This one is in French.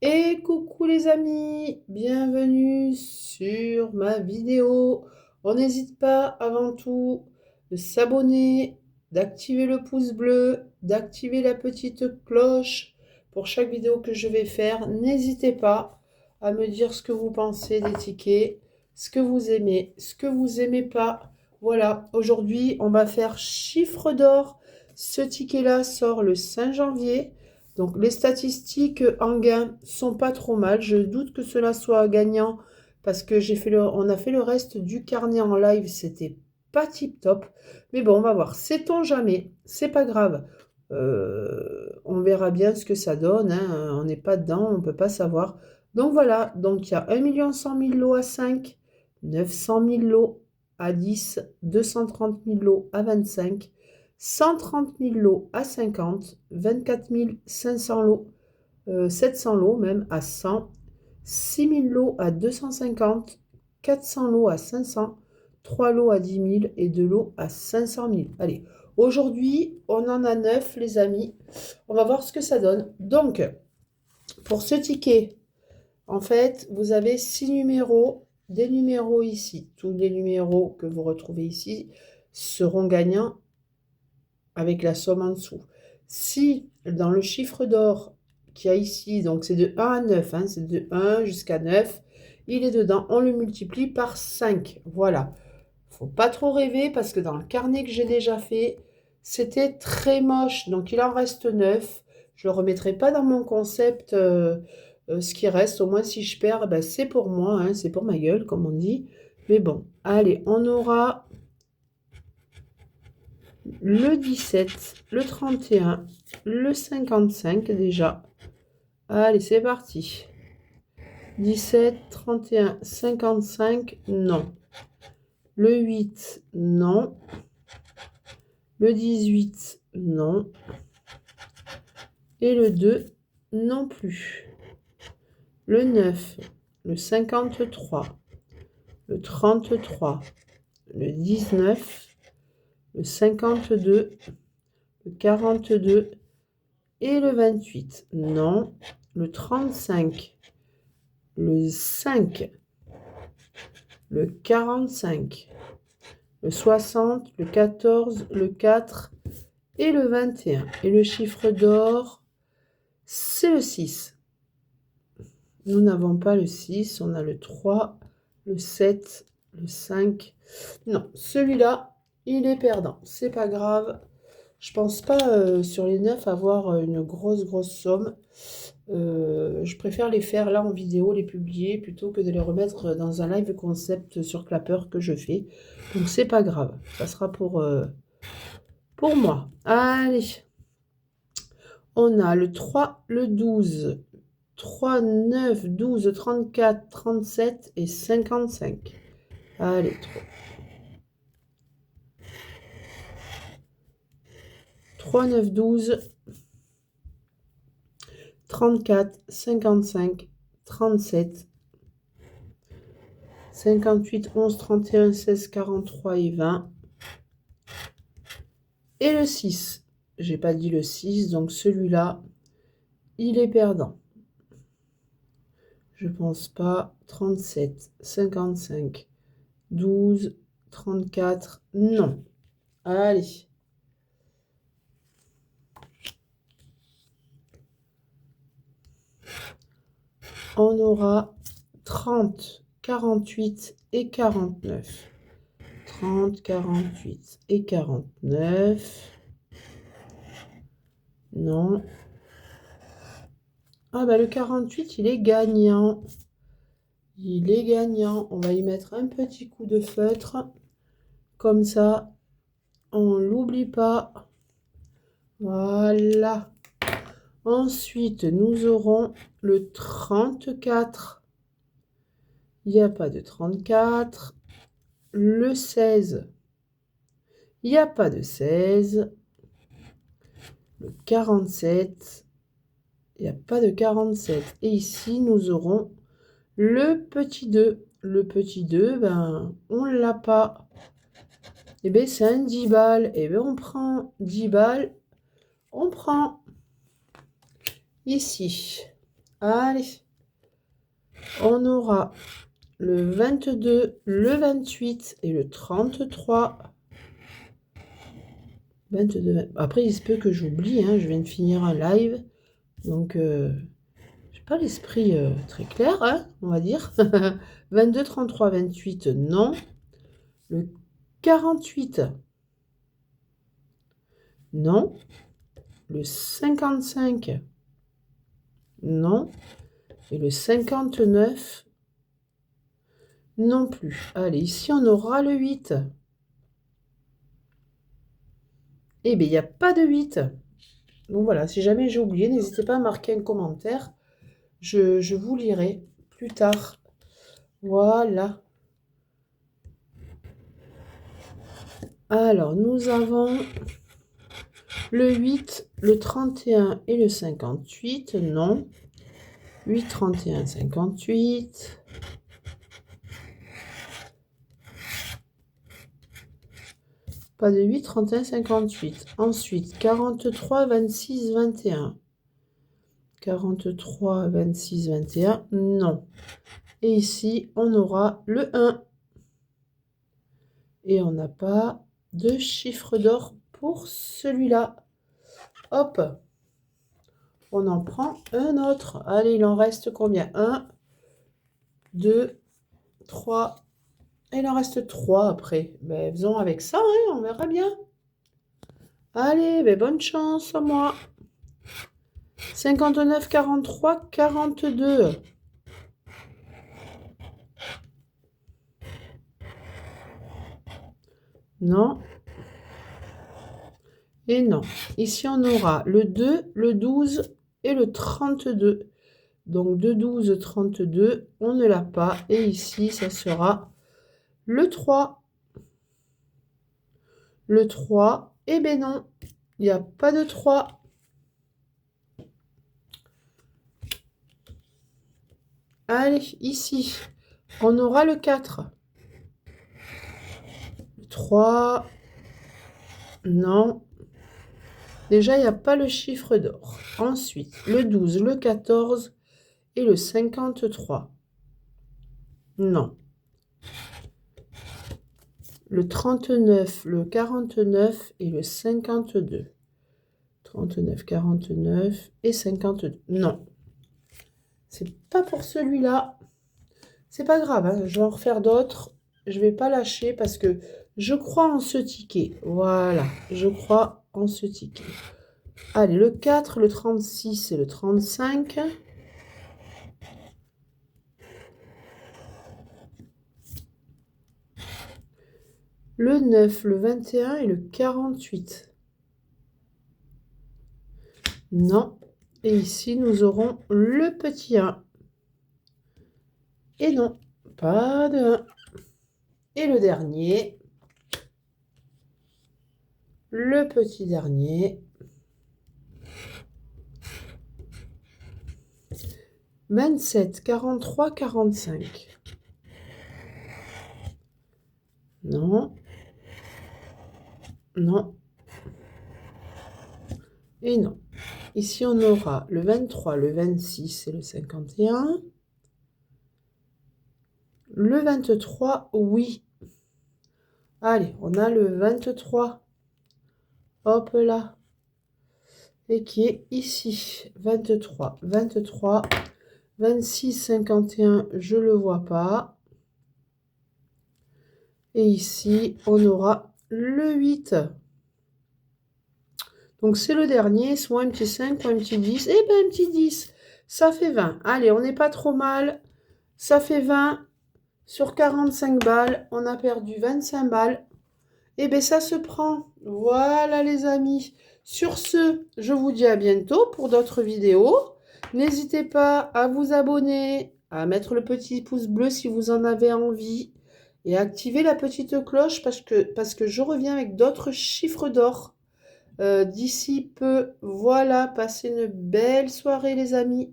Et coucou les amis, bienvenue sur ma vidéo. On n'hésite pas avant tout de s'abonner, d'activer le pouce bleu, d'activer la petite cloche pour chaque vidéo que je vais faire. N'hésitez pas à me dire ce que vous pensez des tickets, ce que vous aimez, ce que vous aimez pas. Voilà, aujourd'hui on va faire chiffre d'or. Ce ticket-là sort le 5 janvier. Donc les statistiques en gain sont pas trop mal. Je doute que cela soit gagnant parce que on a fait le reste du carnet en live, c'était pas tip top. Mais bon, on va voir. Sait-on jamais? C'est pas grave. On verra bien ce que ça donne, hein. On n'est pas dedans, on peut pas savoir. Donc voilà. Donc il y a 1 100 000 lots à 5, 900 000 lots à 10, 230 000 lots à 25. 130 000 lots à 50, 24 500 lots, 700 lots même à 100, 6 000 lots à 250, 400 lots à 500, 3 lots à 10 000 et 2 lots à 500 000. Allez, aujourd'hui, on en a 9, les amis. On va voir ce que ça donne. Donc, pour ce ticket, en fait, vous avez 6 numéros, des numéros ici. Tous les numéros que vous retrouvez ici seront gagnants avec la somme en dessous. Si dans le chiffre d'or qu'il y a ici, donc c'est de 1 à 9, hein, c'est de 1 jusqu'à 9, il est dedans, on le multiplie par 5. Voilà. Faut pas trop rêver parce que dans le carnet que j'ai déjà fait, c'était très moche. Donc il en reste 9. Je ne remettrai pas dans mon concept ce qui reste. Au moins si je perds, ben, c'est pour moi, hein, c'est pour ma gueule, comme on dit. Mais bon, allez, on aura le 17, le 31, le 55 déjà. Allez, c'est parti. 17, 31, 55, non. Le 8, non. Le 18, non. Et le 2, non plus. Le 9, le 53, le 33, le 19, le 52, le 42 et le 28, non. Le 35, le 5, le 45, le 60, le 14, le 4 et le 21. Et le chiffre d'or, c'est le 6. Nous n'avons pas le 6, on a le 3, le 7, le 5. Non, celui-là, il est perdant. C'est pas grave. Je pense pas sur les 9 avoir une grosse somme. Je préfère les faire là en vidéo, les publier, plutôt que de les remettre dans un live concept sur Clapper que je fais. Donc c'est pas grave. Ça sera pour moi. Allez. On a le 3, le 12. 3, 9, 12, 34, 37 et 55. Allez, 3, 9, 12, 34, 55, 37, 58, 11, 31, 16, 43 et 20. Et le 6. J'ai pas dit le 6, donc celui-là, il est perdant. Je pense pas. 37, 55, 12, 34, non. Allez. On aura 30, 48 et 49. 30, 48 et 49. Non. Ah bah le 48, il est gagnant. Il est gagnant. On va y mettre un petit coup de feutre. Comme ça, on l'oublie pas. Voilà. Ensuite, nous aurons le 34. Il n'y a pas de 34. Le 16. Il n'y a pas de 16. Le 47. Il n'y a pas de 47. Et ici, nous aurons le petit 2. Le petit 2, ben, on ne l'a pas. Eh bien, c'est un 10 balles. Eh bien, on prend 10 balles. On prend ici. Allez, on aura le 22, le 28 et le 33. 22. Après, il se peut que j'oublie, hein, je viens de finir un live. Donc, j'ai pas l'esprit très clair, hein, on va dire. 22, 33, 28, non. Le 48, non. Le 55, non. Et le 59, non plus. Allez, ici, on aura le 8. Eh bien, il n'y a pas de 8. Donc voilà, si jamais j'ai oublié, n'hésitez pas à marquer un commentaire. Je vous lirai plus tard. Voilà. Alors, nous avons le 8, le 31 et le 58. Non. 8, 31, 58. Pas de 8, 31, 58. Ensuite, 43, 26, 21. 43, 26, 21. Non. Et ici, on aura le 1. Et on n'a pas de chiffre d'or pour celui-là. Hop. On en prend un autre. Allez, il en reste combien? 1, 2, 3. Il en reste 3 après. Ben, faisons avec ça, hein, on verra bien. Allez, ben, bonne chance à moi. 59, 43, 42. Non. Et non. Ici, on aura le 2, le 12 et le 32. Donc, 2, 12, 32, on ne l'a pas. Et ici, ça sera le 3. Le 3, eh bien non, il n'y a pas de 3. Allez, ici, on aura le 4. Le 3, non. Déjà, il n'y a pas le chiffre d'or. Ensuite, le 12, le 14 et le 53. Non. Le 39, le 49 et le 52. 39, 49 et 52. Non. C'est pas pour celui-là. C'est pas grave, hein, je vais en refaire d'autres. Je vais pas lâcher parce que je crois en ce ticket. Voilà, je crois en ce ticket. Allez, le 4, le 36 et le 35. Le 9, le 21 et le 48. Non. Et ici, nous aurons le petit 1. Et non, pas de 1. Et le dernier. Le petit dernier. 27, 43, 45. Non. Non. Et non. Ici, on aura le 23, le 26 et le 51. Le 23, oui. Allez, on a le 23. Hop là. Et qui est ici. 23, 23, 26, 51, je ne le vois pas. Et ici, on aura le 8. Donc, c'est le dernier, soit un petit 5, soit un petit 10. Eh bien, un petit 10, ça fait 20. Allez, on n'est pas trop mal. Ça fait 20 sur 45 balles. On a perdu 25 balles. Eh bien, ça se prend. Voilà, les amis. Sur ce, je vous dis à bientôt pour d'autres vidéos. N'hésitez pas à vous abonner, à mettre le petit pouce bleu si vous en avez envie et à activer la petite cloche parce que je reviens avec d'autres chiffres d'or d'ici peu. Voilà, passez une belle soirée les amis.